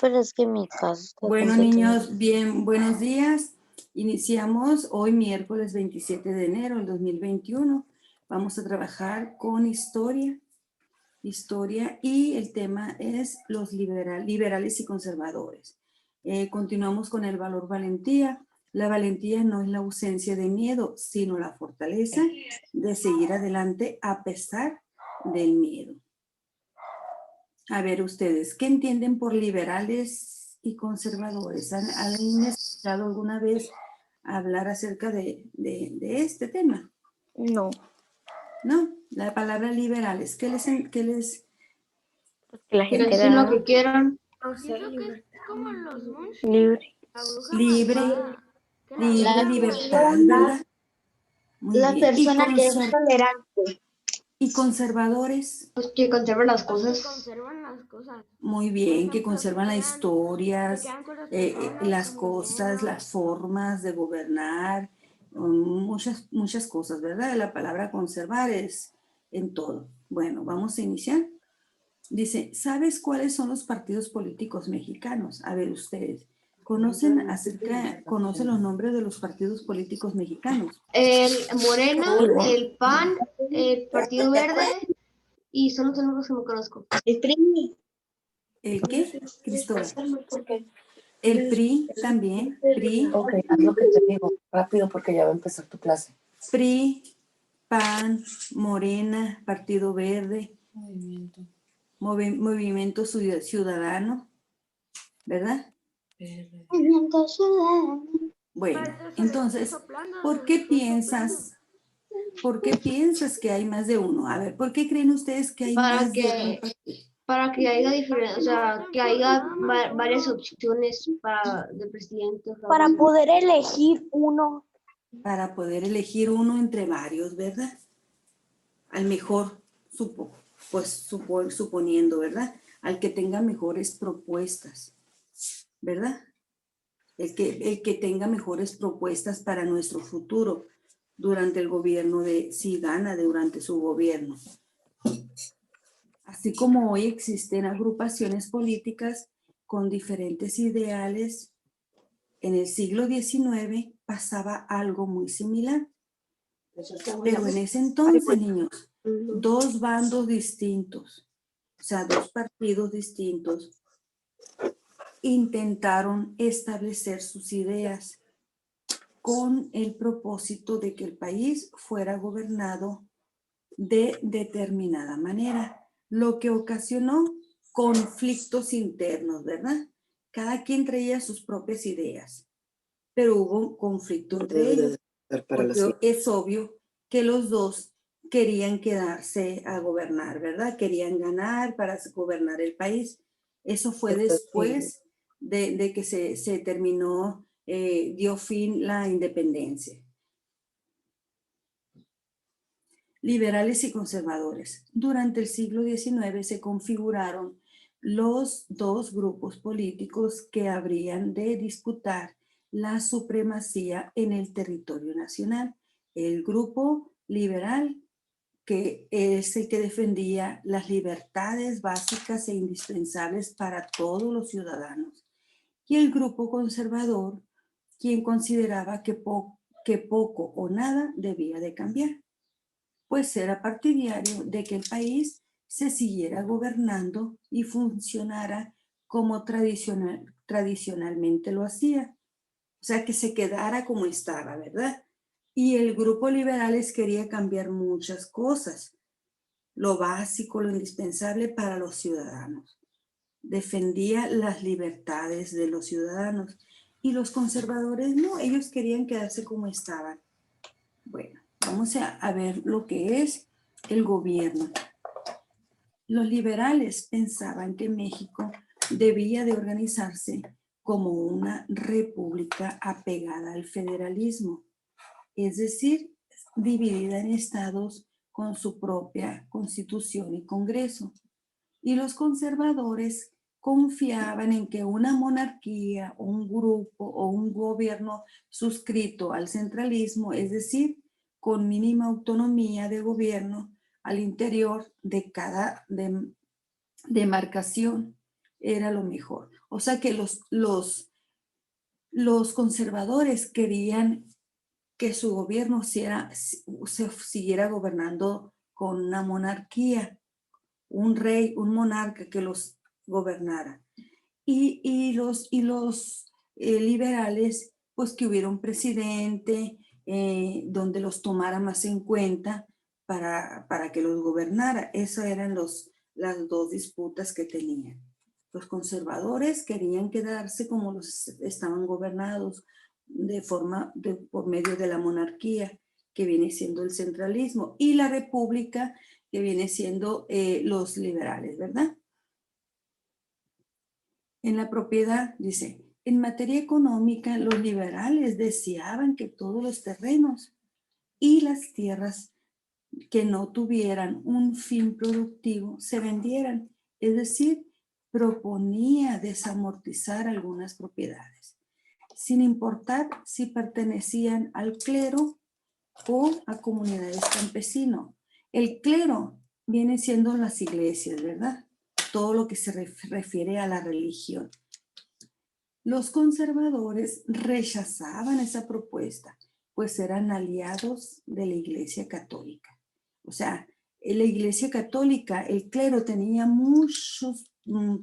Pero es que mi caso está Bueno, niños, bien, buenos días. Iniciamos hoy miércoles 27 de enero del 2021. Vamos a trabajar con historia y el tema es los liberales y conservadores. Continuamos con el valor valentía. La valentía no es la ausencia de miedo, sino la fortaleza de seguir adelante a pesar del miedo. A ver ustedes, ¿qué entienden por liberales y conservadores? ¿Han escuchado alguna vez hablar acerca de este tema? No. No, la palabra liberales, ¿qué les Pues que la gente decir era lo que quieran. Como los monjes. libre. libre, libertad, ¿verdad? Muy La bien. persona que es tolerante. ¿Y conservadores? Pues que conserva las Que cosas. conservan las cosas. Muy bien, que conservan las historias, Se quedan con las las personas, cosas, las formas de gobernar, muchas cosas, ¿verdad? La palabra conservar es en todo. Bueno, vamos a iniciar. Dice, ¿sabes cuáles son los partidos políticos mexicanos? A ver, ustedes, ¿conocen los nombres de los partidos políticos mexicanos? El Morena, el PAN, el Partido Verde y son los únicos que me conozco. El PRI. ¿El qué, Cristóbal? El PRI también, PRI. Ok, haz lo que te digo, rápido porque ya va a empezar tu clase. PRI, PAN, Morena, Partido Verde, Movimiento Ciudadano, ¿verdad? Movimiento Ciudadano. Bueno, entonces, ¿por qué piensas que hay más de uno? A ver, ¿por qué creen ustedes que hay más de uno? Para que haya diferencia, o sea, que haya varias opciones de presidente. Para poder elegir uno. Para poder elegir uno entre varios, ¿verdad? Al mejor, suponiendo, ¿verdad? Al que tenga mejores propuestas, ¿verdad? El que tenga mejores propuestas para nuestro futuro durante el gobierno si gana durante su gobierno. Así como hoy existen agrupaciones políticas con diferentes ideales, en el siglo XIX pasaba algo muy similar. Pero en ese entonces, niños, dos bandos distintos, o sea, dos partidos distintos, intentaron establecer sus ideas con el propósito de que el país fuera gobernado de determinada manera, lo que ocasionó conflictos internos, ¿verdad? Cada quien traía sus propias ideas, pero hubo conflicto entre ellos, porque es obvio que los dos querían quedarse a gobernar, ¿verdad? Querían ganar para gobernar el país. Eso fue después de que se terminó, dio fin la independencia. Liberales y conservadores. Durante el siglo XIX se configuraron los dos grupos políticos que habrían de disputar la supremacía en el territorio nacional. El grupo liberal, que es el que defendía las libertades básicas e indispensables para todos los ciudadanos. Y el grupo conservador, quien consideraba que poco o nada debía de cambiar, pues era partidario de que el país se siguiera gobernando y funcionara como tradicionalmente lo hacía. O sea, que se quedara como estaba, ¿verdad? Y el grupo liberales quería cambiar muchas cosas, lo básico, lo indispensable para los ciudadanos. Defendía las libertades de los ciudadanos. Y los conservadores no, ellos querían quedarse como estaban. Bueno, vamos a ver lo que es el gobierno. Los liberales pensaban que México debía de organizarse como una república apegada al federalismo, es decir, dividida en estados con su propia constitución y congreso. Y los conservadores confiaban en que una monarquía, un grupo o un gobierno suscrito al centralismo, es decir, con mínima autonomía de gobierno al interior de cada demarcación, era lo mejor. O sea que los conservadores querían que su gobierno se siguiera gobernando con una monarquía, un rey, un monarca que los gobernara. Y los liberales, pues que hubiera un presidente donde los tomara más en cuenta para que los gobernara. Esas eran las dos disputas que tenían. Los conservadores querían quedarse como los estaban gobernados por medio de la monarquía, que viene siendo el centralismo, y la república, que viene siendo los liberales, ¿verdad? En la propiedad, dice, en materia económica, los liberales deseaban que todos los terrenos y las tierras que no tuvieran un fin productivo se vendieran, es decir, proponía desamortizar algunas propiedades, sin importar si pertenecían al clero o a comunidades campesinas. El clero viene siendo las iglesias, ¿verdad? Todo lo que se refiere a la religión. Los conservadores rechazaban esa propuesta, pues eran aliados de la Iglesia Católica. O sea, en la Iglesia Católica, el clero tenía muchos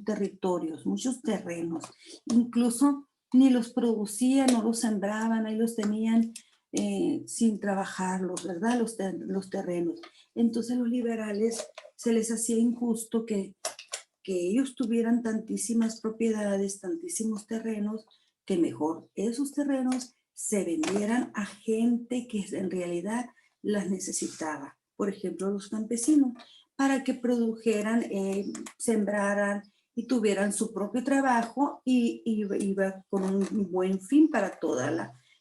territorios, muchos terrenos. Incluso ni los producían, no los sembraban, ahí los tenían sin trabajarlos, ¿verdad? Los terrenos. Entonces los liberales se les hacía injusto que ellos tuvieran tantísimas propiedades, tantísimos terrenos, que mejor esos terrenos se vendieran a gente que en realidad las necesitaba. Por ejemplo, los campesinos, para que produjeran, sembraran y tuvieran su propio trabajo y iba con un buen fin para toda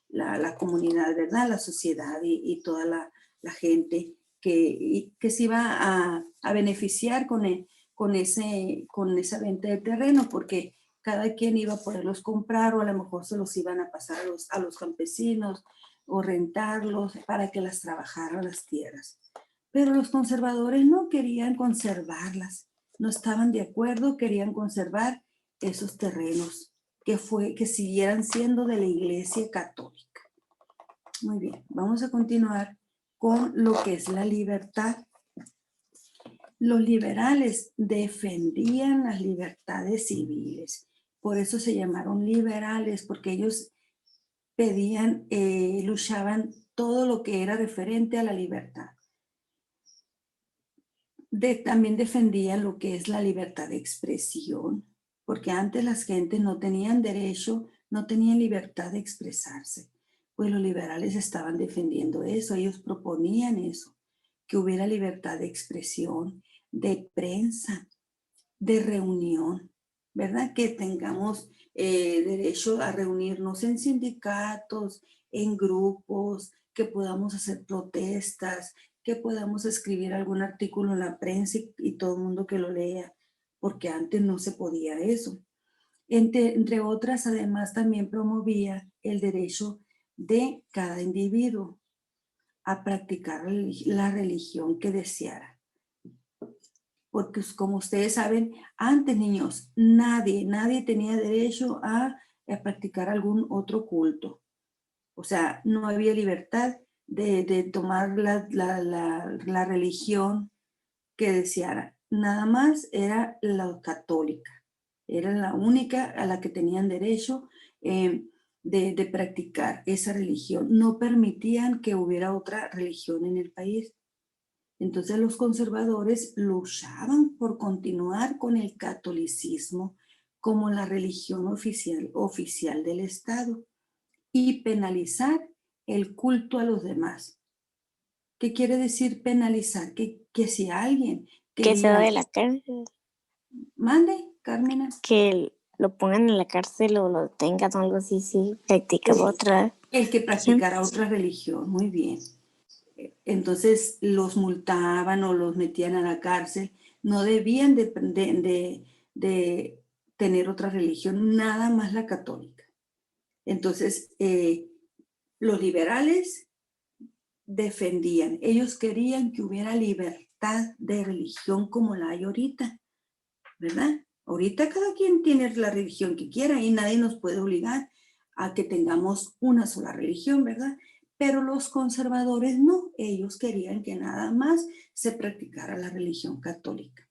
la comunidad, ¿verdad? La sociedad y toda la gente que se iba a beneficiar con esa venta de terreno, porque cada quien iba a poderlos comprar o a lo mejor se los iban a pasar a los campesinos o rentarlos para que las trabajaran las tierras. Pero los conservadores no querían conservarlas, no estaban de acuerdo, querían conservar esos terrenos que siguieran siendo de la Iglesia Católica. Muy bien, vamos a continuar con lo que es la libertad. Los liberales defendían las libertades civiles, por eso se llamaron liberales, porque ellos pedían, luchaban todo lo que era referente a la libertad. También defendían lo que es la libertad de expresión, porque antes las gentes no tenían derecho, no tenían libertad de expresarse. Pues los liberales estaban defendiendo eso, ellos proponían eso, que hubiera libertad de expresión, de prensa, de reunión, ¿verdad? Que tengamos derecho a reunirnos en sindicatos, en grupos, que podamos hacer protestas, que podamos escribir algún artículo en la prensa y todo el mundo que lo lea, porque antes no se podía eso. Entre otras, además, también promovía el derecho de cada individuo a practicar la religión que deseara. Porque como ustedes saben, antes, niños, nadie tenía derecho a practicar algún otro culto. O sea, no había libertad de tomar la religión que deseara. Nada más era la católica. Era la única a la que tenían derecho de practicar esa religión. No permitían que hubiera otra religión en el país. Entonces los conservadores luchaban por continuar con el catolicismo como la religión oficial del Estado y penalizar el culto a los demás. ¿Qué quiere decir penalizar? Que si alguien Que se va de la cárcel. Mande, Carmina. Que lo pongan en la cárcel o lo tengan o algo así, sí, practicaba otra. El que practicara otra religión, muy bien. Entonces los multaban o los metían a la cárcel. No debían de tener otra religión, nada más la católica. Entonces los liberales defendían, ellos querían que hubiera libertad de religión como la hay ahorita, ¿verdad? Ahorita cada quien tiene la religión que quiera y nadie nos puede obligar a que tengamos una sola religión, ¿verdad? Pero los conservadores no, ellos querían que nada más se practicara la religión católica.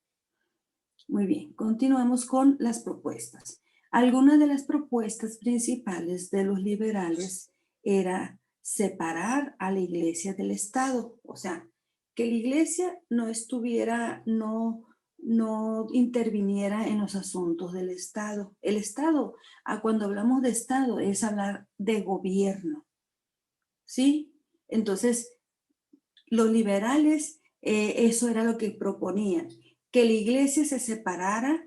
Muy bien, continuamos con las propuestas. Algunas de las propuestas principales de los liberales era separar a la iglesia del Estado, o sea, que la iglesia no estuviera, no interviniera en los asuntos del Estado. El Estado, cuando hablamos de Estado, es hablar de gobierno, ¿sí? Entonces, los liberales, eso era lo que proponían, que la iglesia se separara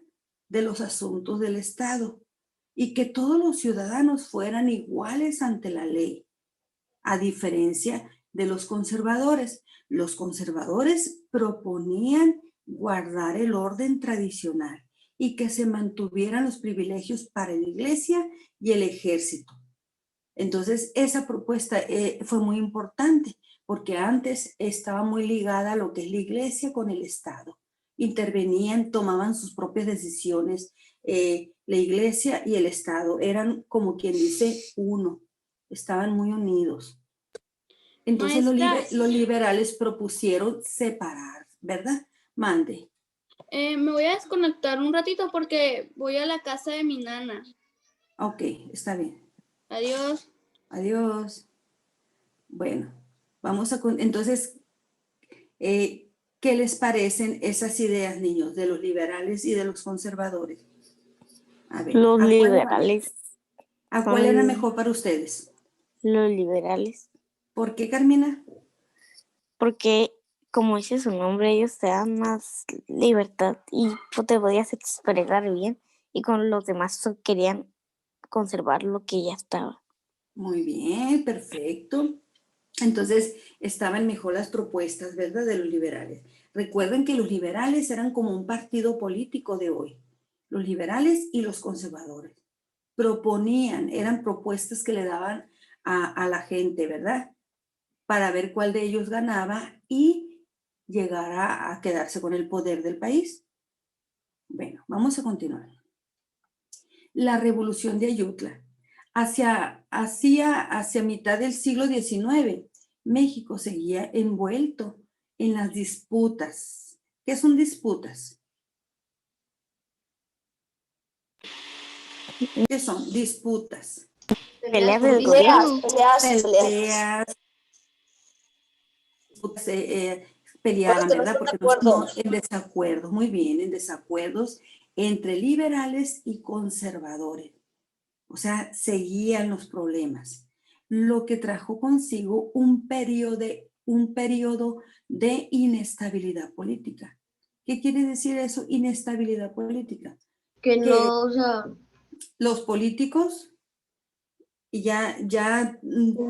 de los asuntos del Estado y que todos los ciudadanos fueran iguales ante la ley, a diferencia de los conservadores. Los conservadores proponían guardar el orden tradicional y que se mantuvieran los privilegios para la iglesia y el ejército. Entonces, esa propuesta fue muy importante porque antes estaba muy ligada a lo que es la iglesia con el Estado. Intervenían, tomaban sus propias decisiones. La iglesia y el Estado eran, como quien dice, uno. Estaban muy unidos. Entonces los liberales propusieron separar, ¿verdad? Mande. Me voy a desconectar un ratito porque voy a la casa de mi nana. Ok, está bien. Adiós. Adiós. Bueno, vamos a... Entonces, ¿qué les parecen esas ideas, niños, de los liberales y de los conservadores? A ver, Los liberales. ¿A cuál era mejor para ustedes? Los liberales. ¿Por qué, Carmina? Porque, como dice su nombre, ellos te dan más libertad y tú te podías expresar bien. Y con los demás querían conservar lo que ya estaba. Muy bien, perfecto. Entonces, estaban mejor las propuestas, ¿verdad?, de los liberales. Recuerden que los liberales eran como un partido político de hoy. Los liberales y los conservadores. Proponían, eran propuestas que le daban a la gente, ¿verdad?, para ver cuál de ellos ganaba y llegara a quedarse con el poder del país. Bueno, vamos a continuar. La revolución de Ayutla. Hacia mitad del siglo XIX, México seguía envuelto en las disputas. ¿Qué son disputas? ¿Qué son? Disputas. Peleas del gobierno. Peleaban, Bueno, ¿verdad? no Porque están de acuerdo. en desacuerdos, muy bien, en desacuerdos entre liberales y conservadores. O sea, seguían los problemas, lo que trajo consigo un periodo de inestabilidad política. ¿Qué quiere decir eso, inestabilidad política? Que no, o sea, Los políticos ya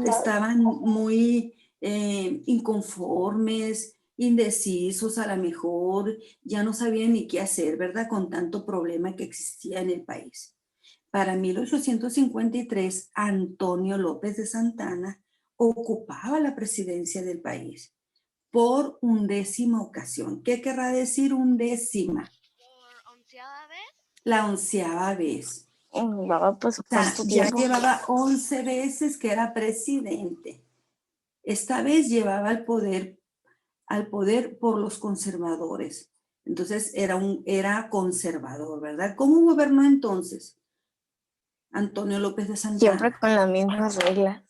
estaban muy inconformes, indecisos, a lo mejor ya no sabían ni qué hacer, ¿verdad? Con tanto problema que existía en el país. Para 1853, Antonio López de Santana ocupaba la presidencia del país por 11ª ocasión. ¿Qué querrá decir 11ª? ¿Por 11ª vez? La 11ª vez. Pues, O sea, ¿cuánto ya tiempo? llevaba 11 veces que era presidente. Esta vez llevaba al poder por los conservadores. Entonces era conservador, ¿verdad? ¿Cómo gobernó entonces Antonio López de Santana? Siempre con las mismas reglas.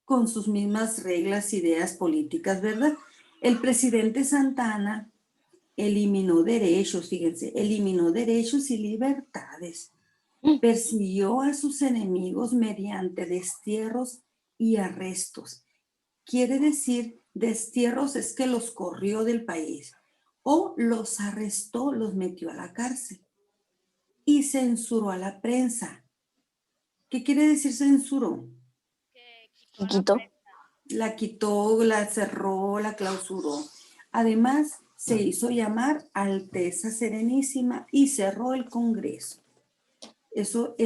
Con sus mismas reglas, ideas políticas, ¿verdad? El presidente Santana eliminó derechos, fíjense, eliminó derechos y libertades. Persiguió a sus enemigos mediante destierros y arrestos. Quiere decir, destierros es que los corrió del país o los arrestó, los metió a la cárcel. Y censuró a la prensa. ¿Qué quiere decir censuró? Y quitó. La quitó, la cerró, la clausuró. Además, se hizo llamar Alteza Serenísima y cerró el Congreso. Eso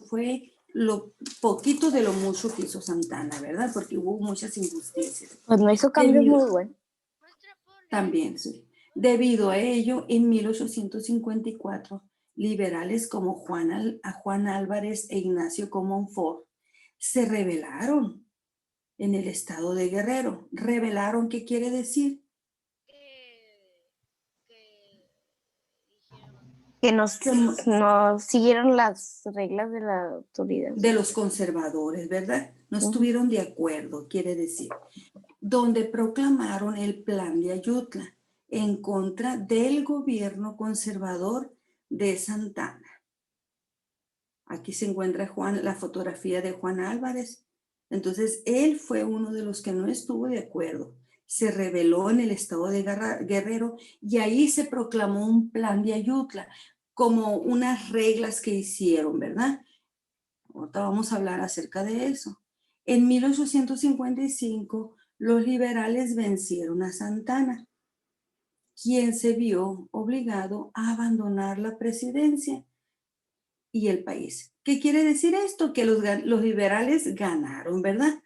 fue lo poquito de lo mucho que hizo Santana, ¿verdad? Porque hubo muchas injusticias. Pues no hizo cambios muy buenos. También, sí. Debido a ello, en 1854, liberales como Juan Álvarez e Ignacio Comonfort se rebelaron en el estado de Guerrero. ¿Rebelaron qué quiere decir? Que no siguieron las reglas de la autoridad. De los conservadores, ¿verdad? No Ujú. estuvieron de acuerdo, quiere decir. Donde proclamaron el Plan de Ayutla en contra del gobierno conservador de Santana. Aquí se encuentra la fotografía de Juan Álvarez. Entonces, él fue uno de los que no estuvo de acuerdo. Se rebeló en el estado de Guerrero y ahí se proclamó un plan de Ayutla, como unas reglas que hicieron, ¿verdad? Ahorita vamos a hablar acerca de eso. En 1855, los liberales vencieron a Santana, quien se vio obligado a abandonar la presidencia y el país. ¿Qué quiere decir esto? Que los liberales ganaron, ¿verdad?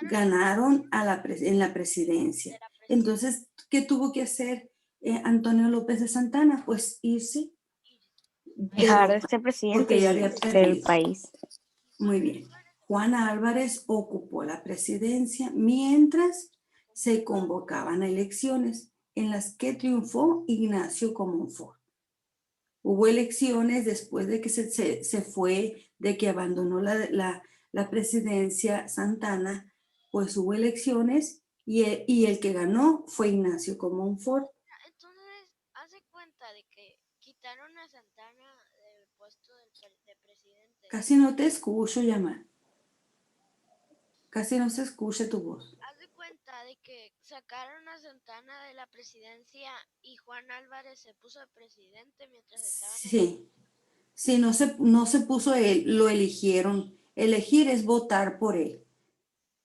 Ganaron en la presidencia. Entonces, ¿qué tuvo que hacer Antonio López de Santana? Pues irse. Dejar de ser presidente Porque ya había del perdido. país. Muy bien. Juan Álvarez ocupó la presidencia mientras se convocaban elecciones en las que triunfó Ignacio Comonfort. Hubo elecciones después de que se fue, de que abandonó la presidencia Santana, pues hubo elecciones y el que ganó fue Ignacio Comonfort. Entonces, hace cuenta de que quitaron a Santana del puesto de presidente. Casi no te escucho, Yamar. Casi no se escucha tu voz. Haz de cuenta de que sacaron a Santana de la presidencia y Juan Álvarez se puso de presidente mientras estaban Sí, sí, no se puso él, lo eligieron. Elegir es votar por él.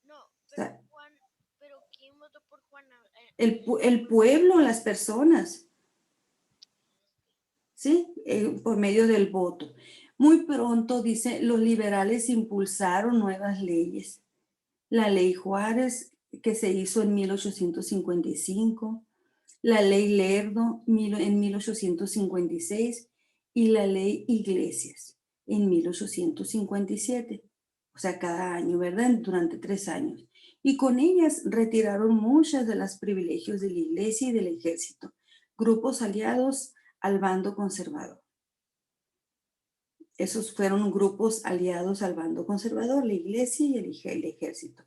No, O sea, pero ¿quién votó por Juan? el pueblo, las personas, ¿sí? Por medio del voto. Muy pronto, dice, los liberales impulsaron nuevas leyes. La ley Juárez, que se hizo en 1855, la ley Lerdo en 1856 y la ley Iglesias en 1857. O sea, cada año, ¿verdad? Durante 3 años. Y con ellas retiraron muchos de los privilegios de la iglesia y del ejército, grupos aliados al bando conservador. Esos fueron grupos aliados al bando conservador, la iglesia y el ejército.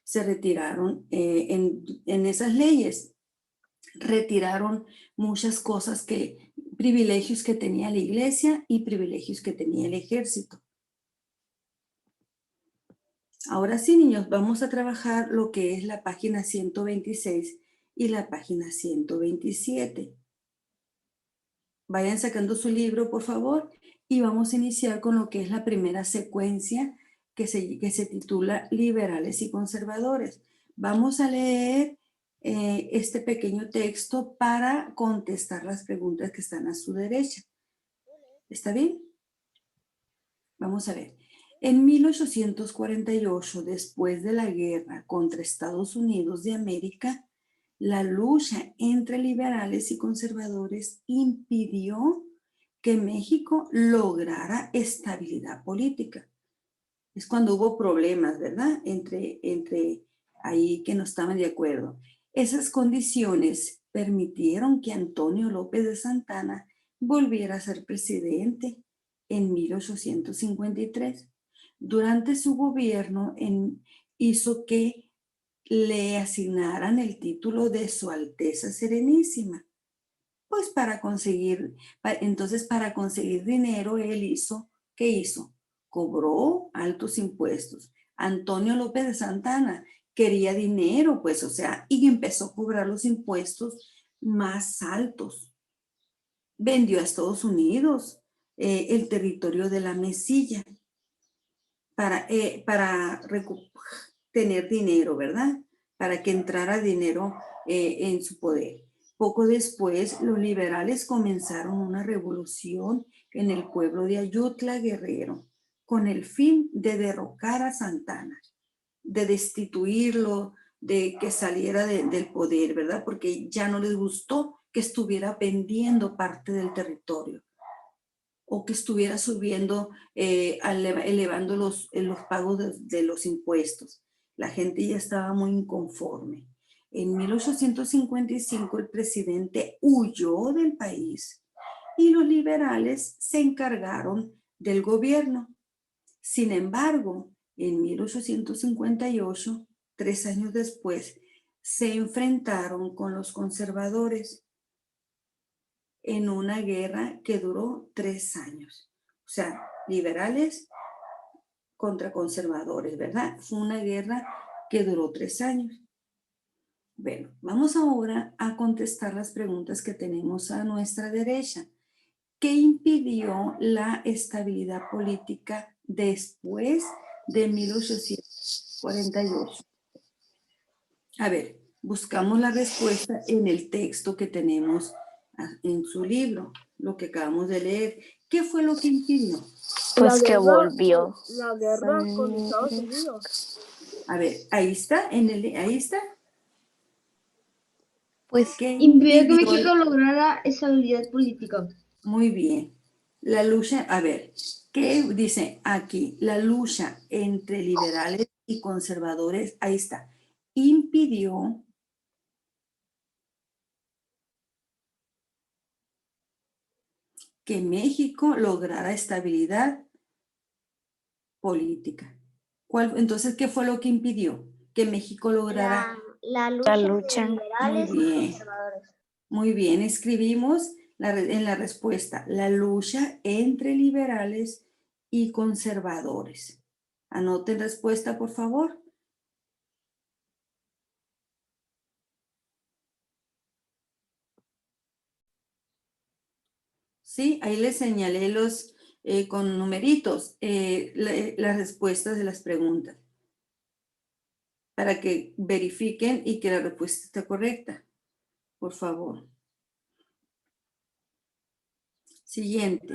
Se retiraron en esas leyes, retiraron muchas cosas privilegios que tenía la iglesia y privilegios que tenía el ejército. Ahora sí, niños, vamos a trabajar lo que es la página 126 y la página 127. Vayan sacando su libro, por favor, y vamos a iniciar con lo que es la primera secuencia que se titula Liberales y Conservadores. Vamos a leer este pequeño texto para contestar las preguntas que están a su derecha. ¿Está bien? Vamos a ver. En 1848, después de la guerra contra Estados Unidos de América, la lucha entre liberales y conservadores impidió que México lograra estabilidad política. Es cuando hubo problemas, ¿verdad? Entre ahí que no estaban de acuerdo. Esas condiciones permitieron que Antonio López de Santana volviera a ser presidente en 1853. Durante su gobierno hizo que le asignaran el título de Su Alteza Serenísima. Pues para conseguir dinero, ¿qué hizo? Cobró altos impuestos. Antonio López de Santana quería dinero, pues, o sea, y empezó a cobrar los impuestos más altos. Vendió a Estados Unidos el territorio de la Mesilla para tener dinero, ¿verdad? Para que entrara dinero en su poder. Poco después, los liberales comenzaron una revolución en el pueblo de Ayutla, Guerrero, con el fin de derrocar a Santana, de destituirlo, de que saliera del poder, ¿verdad? Porque ya no les gustó que estuviera vendiendo parte del territorio. o que estuviera subiendo, elevando los pagos de los impuestos. La gente ya estaba muy inconforme. En 1855 el presidente huyó del país y los liberales se encargaron del gobierno. Sin embargo, en 1858, 3 años después, se enfrentaron con los conservadores en una guerra que duró 3 años. O sea, liberales contra conservadores, ¿verdad? Fue una guerra que duró 3 años. Bueno, vamos ahora a contestar las preguntas que tenemos a nuestra derecha. ¿Qué impidió la estabilidad política después de 1848? A ver, buscamos la respuesta en el texto que tenemos en su libro, lo que acabamos de leer. ¿Qué fue lo que impidió? Pues que volvió. La guerra con Estados Unidos. A ver, ahí está, ahí está. Pues ¿Qué Impidió que impidió? México lograra estabilidad política. Muy bien. La lucha, a ver, ¿qué dice aquí? La lucha entre liberales y conservadores, ahí está, impidió que México lograra estabilidad política. Entonces, ¿qué fue lo que impidió que México lograra? La lucha lucha. de liberales Muy bien. y conservadores. Muy bien, escribimos en la respuesta, la lucha entre liberales y conservadores. Anoten respuesta, por favor. Sí, ahí les señalé con numeritos las respuestas de las preguntas para que verifiquen y que la respuesta esté correcta. Por favor. Siguiente.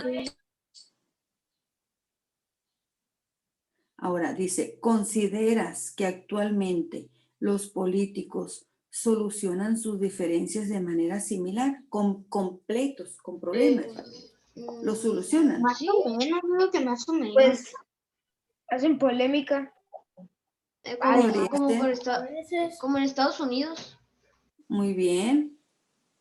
Ahora dice, ¿consideras que actualmente los políticos solucionan sus diferencias de manera similar, completos, con problemas? ¿Lo solucionan? Más o menos, creo que más o menos. Pues hacen polémica. Podría ser. Como en Estados Unidos, Muy bien.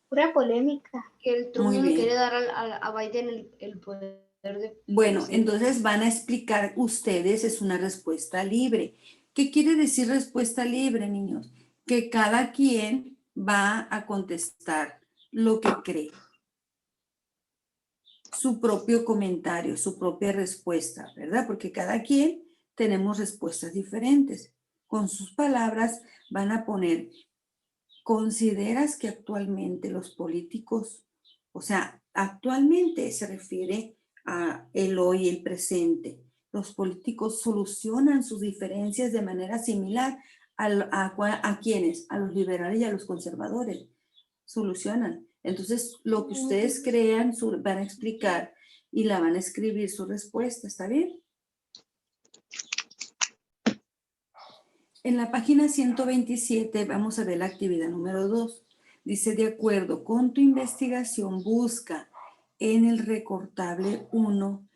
Pura polémica. que el Trump Muy no le bien. quiere dar a Biden el poder de... Bueno, entonces van a explicar ustedes, es una respuesta libre. ¿Qué quiere decir respuesta libre, niños? Que cada quien va a contestar lo que cree. Su propio comentario, su propia respuesta, ¿verdad? Porque cada quien tenemos respuestas diferentes. Con sus palabras van a poner, ¿consideras que actualmente los políticos, o sea, actualmente se refiere a el hoy, el presente, los políticos solucionan sus diferencias de manera similar a quienes? A los liberales y a los conservadores. Solucionan. Entonces, lo que ustedes crean, van a explicar y la van a escribir su respuesta, ¿está bien? En la página 127 vamos a ver la actividad número 2. Dice, de acuerdo con tu investigación, busca en el recortable 1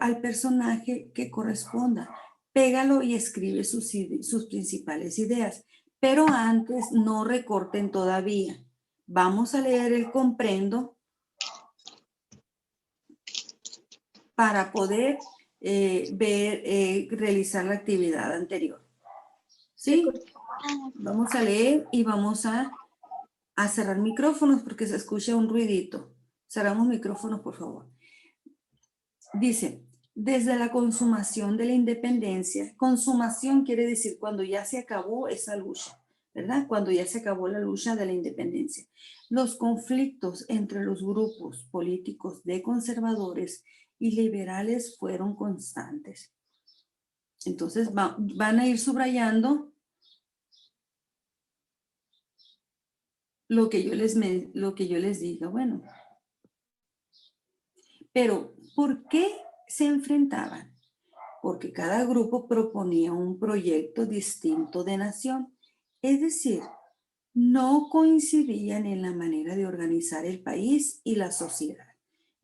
al personaje que corresponda. Pégalo y escribe sus principales ideas. Pero antes no recorten todavía. Vamos a leer el comprendo para poder realizar la actividad anterior. ¿Sí? Vamos a leer y vamos a cerrar micrófonos porque se escucha un ruidito. Cerramos micrófonos, por favor. Dice, desde la consumación de la independencia, consumación quiere decir cuando ya se acabó esa lucha, ¿verdad? Cuando ya se acabó la lucha de la independencia. Los conflictos entre los grupos políticos de conservadores y liberales fueron constantes. Entonces van a ir subrayando lo que yo les diga. Bueno, pero ¿por qué se enfrentaban? Porque cada grupo proponía un proyecto distinto de nación. Es decir, no coincidían en la manera de organizar el país y la sociedad.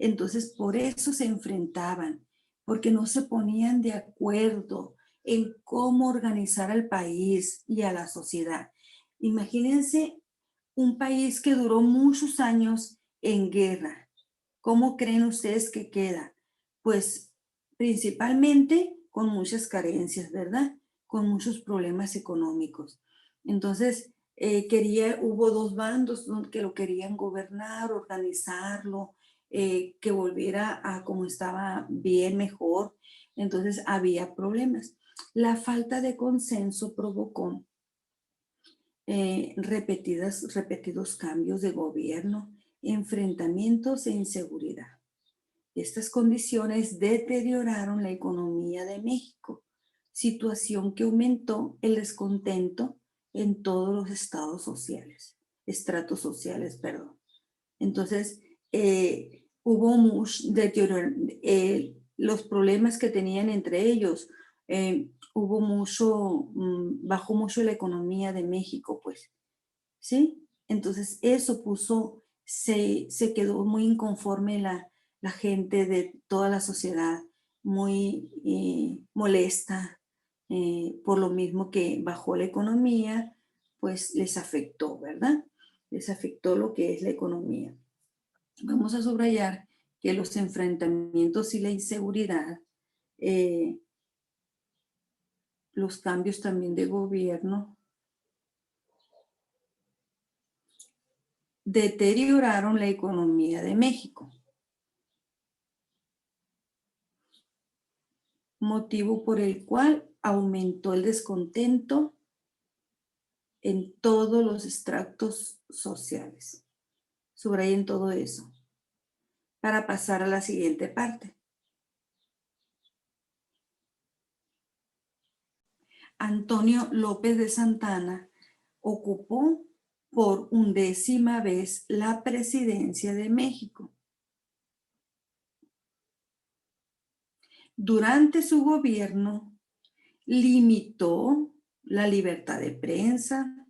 Entonces, por eso se enfrentaban, porque no se ponían de acuerdo en cómo organizar al país y a la sociedad. Imagínense un país que duró muchos años en guerra. ¿Cómo creen ustedes que queda? Pues principalmente con muchas carencias, ¿verdad? Con muchos problemas económicos. Entonces, hubo dos bandos que lo querían gobernar, organizarlo, que volviera a como estaba bien, mejor. Entonces, había problemas. La falta de consenso provocó repetidos cambios de gobierno, enfrentamientos e inseguridad. Estas condiciones deterioraron la economía de México, situación que aumentó el descontento en todos los estratos sociales, perdón. Entonces, hubo mucho deterioro, los problemas que tenían entre ellos, hubo mucho, bajó mucho la economía de México, pues, ¿sí? Entonces, eso se quedó muy inconforme la gente de toda la sociedad, muy molesta, por lo mismo que bajó la economía, pues les afectó, ¿verdad? Les afectó lo que es la economía. Vamos a subrayar que los enfrentamientos y la inseguridad, los cambios también de gobierno, deterioraron la economía de México, motivo por el cual aumentó el descontento en todos los estratos sociales. Subrayen todo eso para pasar a la siguiente parte. Antonio López de Santana ocupó por 11ª vez la presidencia de México. Durante su gobierno, limitó la libertad de prensa,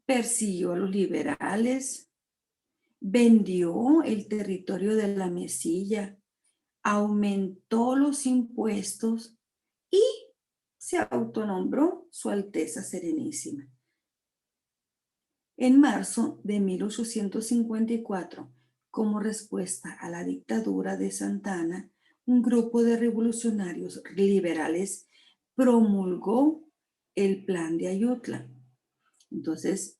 persiguió a los liberales, vendió el territorio de la Mesilla, aumentó los impuestos y se autonombró Su Alteza Serenísima. En marzo de 1854, como respuesta a la dictadura de Santana, un grupo de revolucionarios liberales promulgó el Plan de Ayutla. Entonces,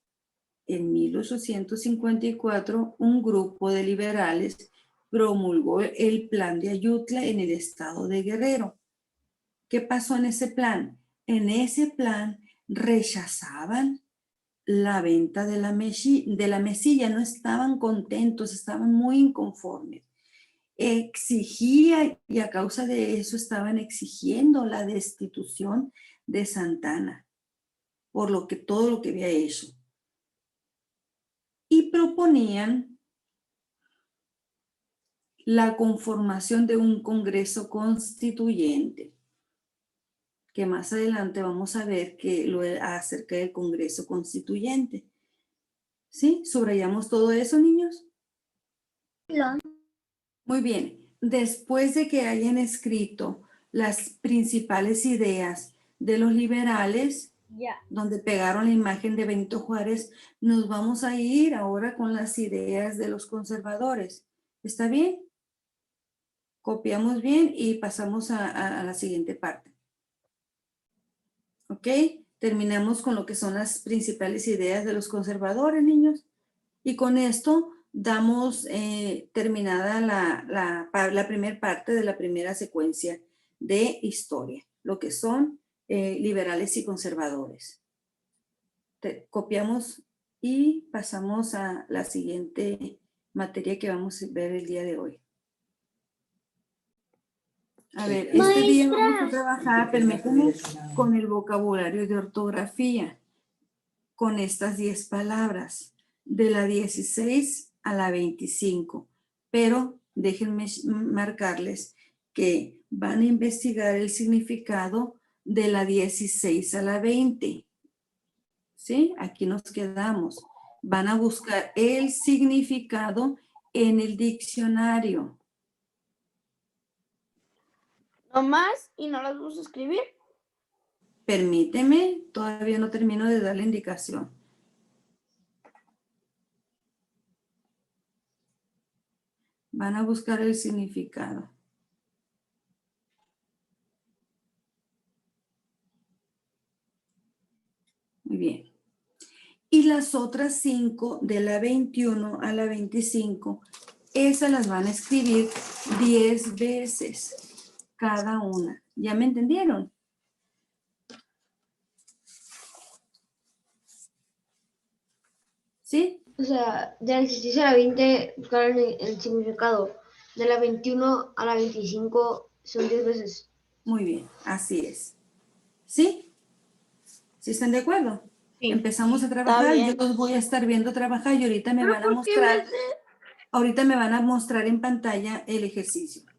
en 1854, un grupo de liberales promulgó el Plan de Ayutla en el estado de Guerrero. ¿Qué pasó en ese plan? En ese plan rechazaban la venta de la mesilla, no estaban contentos, estaban muy inconformes. Exigía, y a causa de eso estaban exigiendo la destitución de Santana por todo lo que había hecho. Y proponían la conformación de un Congreso Constituyente, que más adelante vamos a ver acerca del Congreso Constituyente. ¿Sí? ¿Subrayamos todo eso, niños? No. Muy bien. Después de que hayan escrito las principales ideas de los liberales, donde pegaron la imagen de Benito Juárez, nos vamos a ir ahora con las ideas de los conservadores. ¿Está bien? Copiamos bien y pasamos a la siguiente parte. ¿Ok? Terminamos con lo que son las principales ideas de los conservadores, niños. Y con esto damos terminada la primera parte de la primera secuencia de historia, lo que son liberales y conservadores. Copiamos y pasamos a la siguiente materia que vamos a ver el día de hoy. A ver, este día vamos a trabajar, permítame, con el vocabulario de ortografía, con estas 10 palabras, de la 16 a la 25. Pero déjenme marcarles que van a investigar el significado de la 16 a la 20. ¿Sí? Aquí nos quedamos. Van a buscar el significado en el diccionario. No más y no las vamos a escribir. Permíteme, todavía no termino de dar la indicación. Van a buscar el significado. Muy bien. Y las otras 5, de la 21 a la 25, esas las van a escribir 10 veces cada una. ¿Ya me entendieron? ¿Sí? O sea, de la 16 a la 20 buscaron el significado. De la 21 a la 25 son 10 veces. Muy bien, así es. ¿Sí? ¿Sí están de acuerdo? Sí. Empezamos a trabajar, yo bien. los voy a estar viendo trabajar y ahorita me van a mostrar, ahorita me van a mostrar en pantalla el ejercicio.